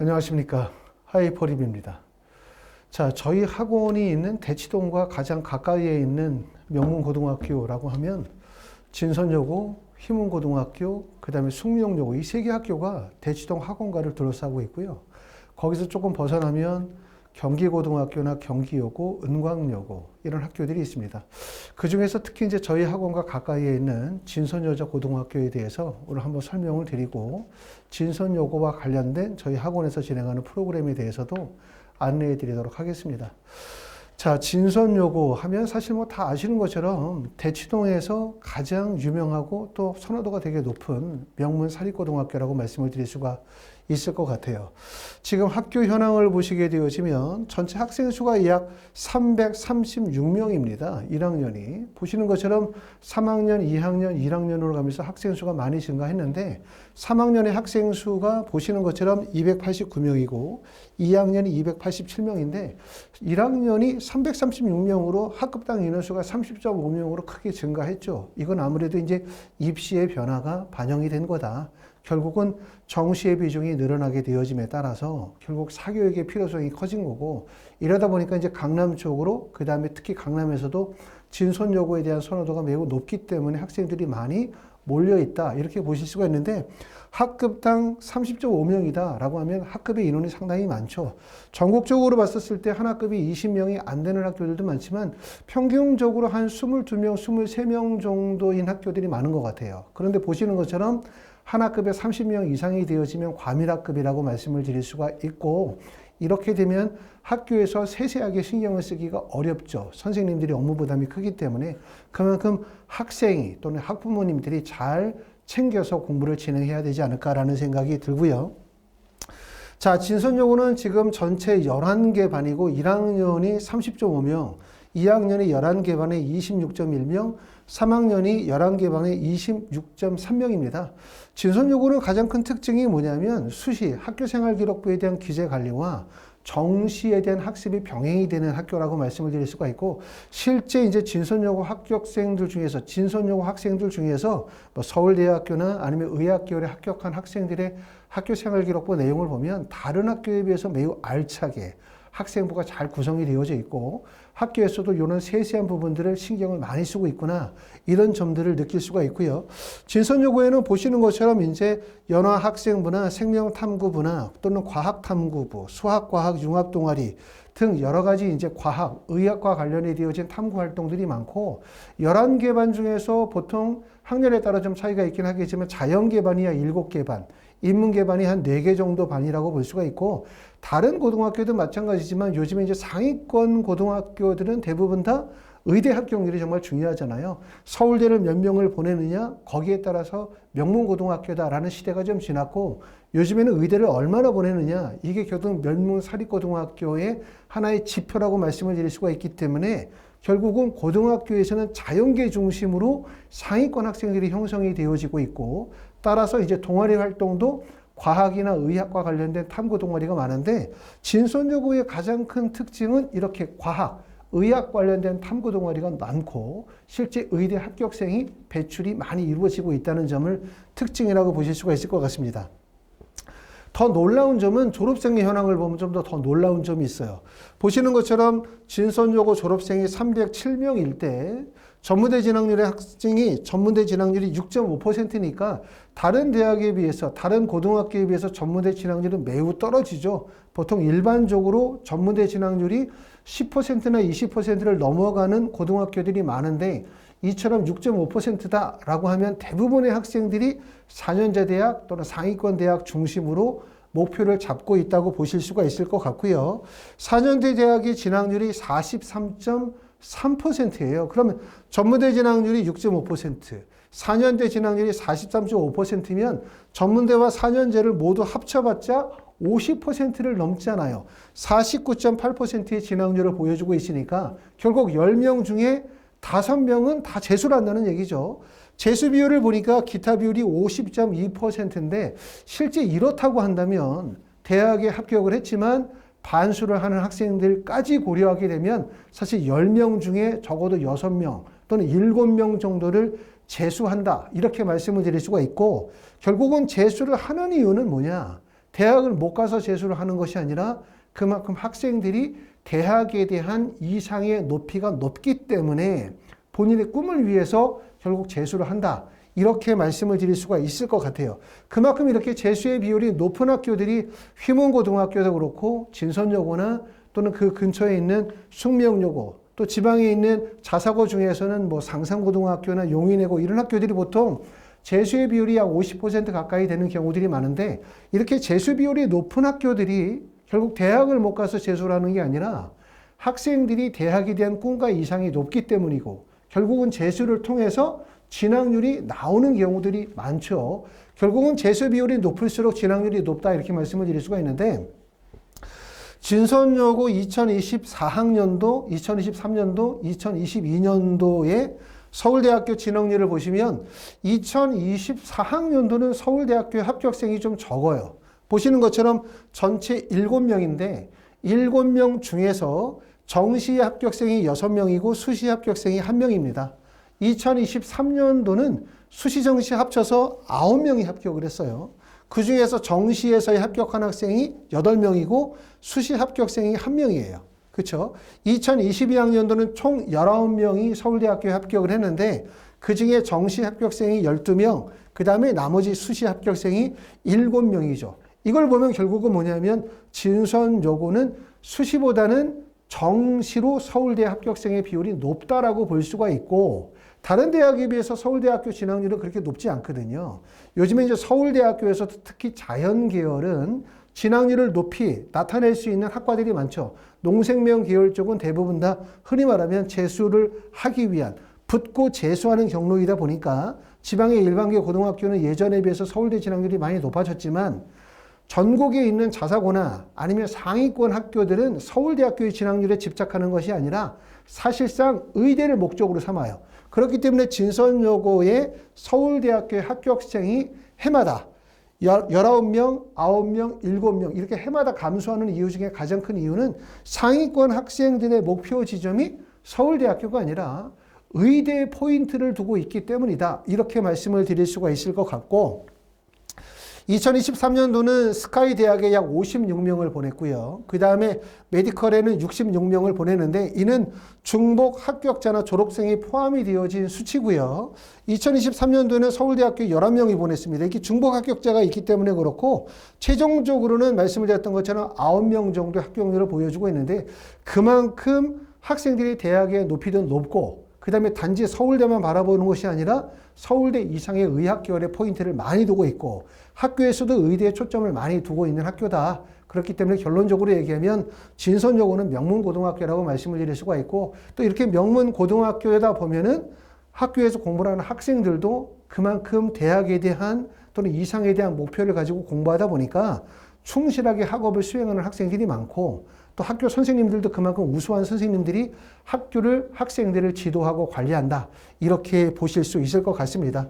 안녕하십니까. 하이퍼립입니다. 자, 저희 학원이 있는 대치동과 가장 가까이에 있는 명문고등학교라고 하면 진선여고, 희문고등학교, 그 다음에 숙명여고 이 세 개 학교가 대치동 학원가를 둘러싸고 있고요. 거기서 조금 벗어나면 경기고등학교나 경기여고, 은광여고 이런 학교들이 있습니다. 그 중에서 특히 이제 저희 학원과 가까이에 있는 진선여자고등학교에 대해서 오늘 한번 설명을 드리고 진선여고와 관련된 저희 학원에서 진행하는 프로그램에 대해서도 안내해 드리도록 하겠습니다. 자, 진선여고 하면 사실 뭐 다 아시는 것처럼 대치동에서 가장 유명하고 또 선호도가 되게 높은 명문 사립고등학교라고 말씀을 드릴 수가 있을 것 같아요. 지금 학교 현황을 보시게 되어지면 전체 학생 수가 약 336명입니다. 1학년이. 보시는 것처럼 3학년, 2학년, 1학년으로 가면서 학생 수가 많이 증가했는데 3학년의 학생 수가 보시는 것처럼 289명이고 2학년이 287명인데 1학년이 336명으로 학급당 인원수가 30.5명으로 크게 증가했죠. 이건 아무래도 이제 입시의 변화가 반영이 된 거다. 결국은 정시의 비중이 늘어나게 되어짐에 따라서 결국 사교육의 필요성이 커진 거고, 이러다 보니까 이제 강남 쪽으로, 그 다음에 특히 강남에서도 진선여고에 대한 선호도가 매우 높기 때문에 학생들이 많이 몰려 있다, 이렇게 보실 수가 있는데, 학급당 30.5명이다 라고 하면 학급의 인원이 상당히 많죠. 전국적으로 봤었을 때 한 학급이 20명이 안 되는 학교들도 많지만 평균적으로 한 22명, 23명 정도인 학교들이 많은 것 같아요. 그런데 보시는 것처럼 한 학급에 30명 이상이 되어지면 과밀학급이라고 말씀을 드릴 수가 있고, 이렇게 되면 학교에서 세세하게 신경을 쓰기가 어렵죠. 선생님들이 업무 부담이 크기 때문에 그만큼 학생이 또는 학부모님들이 잘 챙겨서 공부를 진행해야 되지 않을까라는 생각이 들고요. 자, 진선여고는 지금 전체 11개 반이고 1학년이 30.5명, 2학년이 11개 반에 26.1명, 3학년이 11개 반에 26.3명입니다. 진선여고는 가장 큰 특징이 뭐냐면 수시, 학교생활기록부에 대한 규제관리와 정시에 대한 학습이 병행이 되는 학교라고 말씀을 드릴 수가 있고, 실제 이제 진선여고 합격생들 중에서, 진선여고 학생들 중에서 뭐 서울대학교나 아니면 의학계열에 합격한 학생들의 학교생활기록부 내용을 보면 다른 학교에 비해서 매우 알차게 학생부가 잘 구성이 되어져 있고, 학교에서도 이런 세세한 부분들을 신경을 많이 쓰고 있구나, 이런 점들을 느낄 수가 있고요. 진선여고에는 보시는 것처럼 이제 연화학생부나 생명탐구부나 또는 과학탐구부, 수학과학 융합동아리 등 여러 가지 이제 과학, 의학과 관련해 되어진 탐구 활동들이 많고, 11개 반 중에서 보통 학년에 따라 좀 차이가 있긴 하겠지만 자연계 반이야 7개 반, 인문계 반이 한 4개 정도 반이라고 볼 수가 있고, 다른 고등학교도 마찬가지지만 요즘에 이제 상위권 고등학교들은 대부분 다 의대 합격률이 정말 중요하잖아요. 서울대를 몇 명을 보내느냐, 거기에 따라서 명문고등학교다라는 시대가 좀 지났고, 요즘에는 의대를 얼마나 보내느냐, 이게 결국 명문 사립고등학교의 하나의 지표라고 말씀을 드릴 수가 있기 때문에 결국은 고등학교에서는 자연계 중심으로 상위권 학생들이 형성이 되어지고 있고, 따라서 이제 동아리 활동도 과학이나 의학과 관련된 탐구 동아리가 많은데, 진선여고의 가장 큰 특징은 이렇게 과학, 의학 관련된 탐구 동아리가 많고 실제 의대 합격생이 배출이 많이 이루어지고 있다는 점을 특징이라고 보실 수가 있을 것 같습니다. 더 놀라운 점은 졸업생의 현황을 보면 좀 더 놀라운 점이 있어요. 보시는 것처럼 진선여고 졸업생이 307명일 때 전문대 진학률의 학생이 전문대 진학률이 6.5%니까 다른 대학에 비해서, 다른 고등학교에 비해서 전문대 진학률은 매우 떨어지죠. 보통 일반적으로 전문대 진학률이 10%나 20%를 넘어가는 고등학교들이 많은데, 이처럼 6.5%다라고 하면 대부분의 학생들이 4년제 대학 또는 상위권 대학 중심으로 목표를 잡고 있다고 보실 수가 있을 것 같고요. 4년제 대학의 진학률이 43.3%예요. 그러면 전문대 진학률이 6.5%, 4년대 진학률이 43.5%면 전문대와 4년제를 모두 합쳐봤자 50%를 넘잖아요. 49.8%의 진학률을 보여주고 있으니까 결국 10명 중에 5명은 다 재수를 한다는 얘기죠. 재수 비율을 보니까 기타 비율이 50.2%인데 실제 이렇다고 한다면 대학에 합격을 했지만 반수를 하는 학생들까지 고려하게 되면 사실 10명 중에 적어도 6명 또는 7명 정도를 재수한다, 이렇게 말씀을 드릴 수가 있고, 결국은 재수를 하는 이유는 뭐냐? 대학을 못 가서 재수를 하는 것이 아니라 그만큼 학생들이 대학에 대한 이상의 높이가 높기 때문에 본인의 꿈을 위해서 결국 재수를 한다. 이렇게 말씀을 드릴 수가 있을 것 같아요. 그만큼 이렇게 재수의 비율이 높은 학교들이 휘문고등학교도 그렇고 진선여고나 또는 그 근처에 있는 숙명여고, 또 지방에 있는 자사고 중에서는 뭐 상산고등학교나 용인외고 이런 학교들이 보통 재수의 비율이 약 50% 가까이 되는 경우들이 많은데, 이렇게 재수 비율이 높은 학교들이 결국 대학을 못 가서 재수를 하는 게 아니라 학생들이 대학에 대한 꿈과 이상이 높기 때문이고, 결국은 재수를 통해서 진학률이 나오는 경우들이 많죠. 결국은 재수 비율이 높을수록 진학률이 높다, 이렇게 말씀을 드릴 수가 있는데, 진선여고 2024학년도, 2023년도, 2022년도에 서울대학교 진학률을 보시면 2024학년도는 서울대학교 합격생이 좀 적어요. 보시는 것처럼 전체 7명인데 7명 중에서 정시 합격생이 6명이고 수시 합격생이 1명입니다. 2023년도는 수시 정시 합쳐서 9명이 합격을 했어요. 그 중에서 정시에서의 합격한 학생이 8명이고 수시 합격생이 1명이에요. 그렇죠? 2022학년도는 총 19명이 서울대학교에 합격을 했는데 그 중에 정시 합격생이 12명, 그 다음에 나머지 수시 합격생이 7명이죠. 이걸 보면 결국은 뭐냐면 진선여고는 수시보다는 정시로 서울대 합격생의 비율이 높다라고 볼 수가 있고, 다른 대학에 비해서 서울대학교 진학률은 그렇게 높지 않거든요. 요즘에 이제 서울대학교에서도 특히 자연계열은 진학률을 높이 나타낼 수 있는 학과들이 많죠. 농생명 계열 쪽은 대부분 다 흔히 말하면 재수를 하기 위한, 붙고 재수하는 경로이다 보니까 지방의 일반계 고등학교는 예전에 비해서 서울대 진학률이 많이 높아졌지만, 전국에 있는 자사고나 아니면 상위권 학교들은 서울대학교의 진학률에 집착하는 것이 아니라 사실상 의대를 목적으로 삼아요. 그렇기 때문에 진선여고의 서울대학교의 합격생이 해마다 19명, 9명, 7명 이렇게 해마다 감소하는 이유 중에 가장 큰 이유는 상위권 학생들의 목표 지점이 서울대학교가 아니라 의대에 포인트를 두고 있기 때문이다. 이렇게 말씀을 드릴 수가 있을 것 같고, 2023년도는 스카이 대학에 약 56명을 보냈고요. 그 다음에 메디컬에는 66명을 보냈는데 이는 중복 합격자나 졸업생이 포함이 되어진 수치고요. 2023년도에는 서울대학교 11명이 보냈습니다. 이게 중복 합격자가 있기 때문에 그렇고, 최종적으로는 말씀을 드렸던 것처럼 9명 정도 합격률을 보여주고 있는데, 그만큼 학생들이 대학의 높이도 높고, 그 다음에 단지 서울대만 바라보는 것이 아니라 서울대 이상의 의학 계열에 포인트를 많이 두고 있고, 학교에서도 의대에 초점을 많이 두고 있는 학교다. 그렇기 때문에 결론적으로 얘기하면 진선여고는 명문고등학교라고 말씀을 드릴 수가 있고, 또 이렇게 명문고등학교에다 보면은 학교에서 공부를 하는 학생들도 그만큼 대학에 대한 또는 이상에 대한 목표를 가지고 공부하다 보니까 충실하게 학업을 수행하는 학생들이 많고, 또 학교 선생님들도 그만큼 우수한 선생님들이 학생들을 지도하고 관리한다. 이렇게 보실 수 있을 것 같습니다.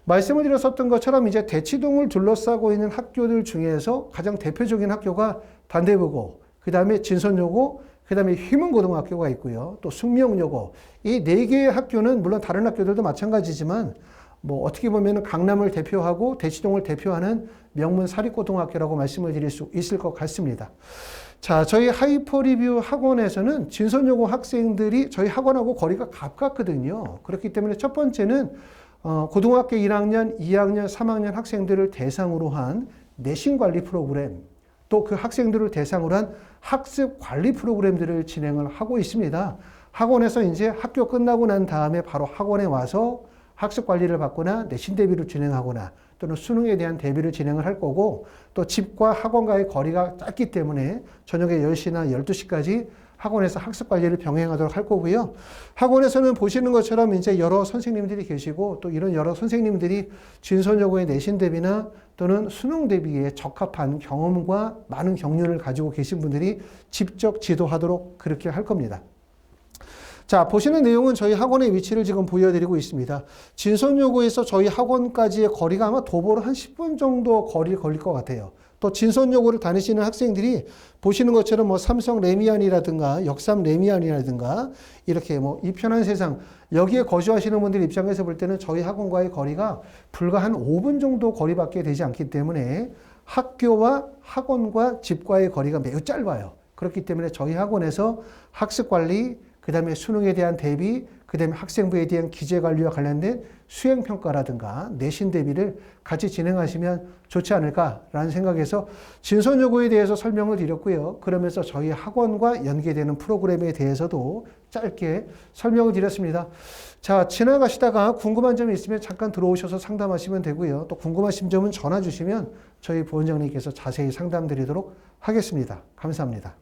말씀을 드렸었던 것처럼 이제 대치동을 둘러싸고 있는 학교들 중에서 가장 대표적인 학교가 단대부고, 그 다음에 진선여고, 그 다음에 휘문고등학교가 있고요. 또 숙명여고. 이 4개의 학교는 물론 다른 학교들도 마찬가지지만 뭐 어떻게 보면 강남을 대표하고 대치동을 대표하는 명문 사립고등학교라고 말씀을 드릴 수 있을 것 같습니다. 자, 저희 하이퍼리뷰 학원에서는 진선여고 학생들이 저희 학원하고 거리가 가깝거든요. 그렇기 때문에 첫 번째는 고등학교 1학년, 2학년, 3학년 학생들을 대상으로 한 내신관리 프로그램, 또 그 학생들을 대상으로 한 학습관리 프로그램들을 진행을 하고 있습니다. 학원에서 이제 학교 끝나고 난 다음에 바로 학원에 와서 학습관리를 받거나 내신 대비를 진행하거나 또는 수능에 대한 대비를 진행을 할 거고, 또 집과 학원과의 거리가 짧기 때문에 저녁에 10시나 12시까지 학원에서 학습관리를 병행하도록 할 거고요. 학원에서는 보시는 것처럼 이제 여러 선생님들이 계시고, 또 이런 여러 선생님들이 진선여고의 내신 대비나 또는 수능 대비에 적합한 경험과 많은 경륜을 가지고 계신 분들이 직접 지도하도록 그렇게 할 겁니다. 자, 보시는 내용은 저희 학원의 위치를 지금 보여드리고 있습니다. 진선여고에서 저희 학원까지의 거리가 아마 도보로 한 10분 정도 거리 걸릴 것 같아요. 또 진선여고를 다니시는 학생들이 보시는 것처럼 뭐 삼성 레미안이라든가 역삼 레미안이라든가 이렇게 뭐 이 편한 세상, 여기에 거주하시는 분들 입장에서 볼 때는 저희 학원과의 거리가 불과 한 5분 정도 거리밖에 되지 않기 때문에 학교와 학원과 집과의 거리가 매우 짧아요. 그렇기 때문에 저희 학원에서 학습관리, 그 다음에 수능에 대한 대비, 그 다음에 학생부에 대한 기재관리와 관련된 수행평가라든가 내신 대비를 같이 진행하시면 좋지 않을까라는 생각에서 진선여고에 대해서 설명을 드렸고요. 그러면서 저희 학원과 연계되는 프로그램에 대해서도 짧게 설명을 드렸습니다. 자, 지나가시다가 궁금한 점이 있으면 잠깐 들어오셔서 상담하시면 되고요. 또 궁금하신 점은 전화 주시면 저희 부원장님께서 자세히 상담드리도록 하겠습니다. 감사합니다.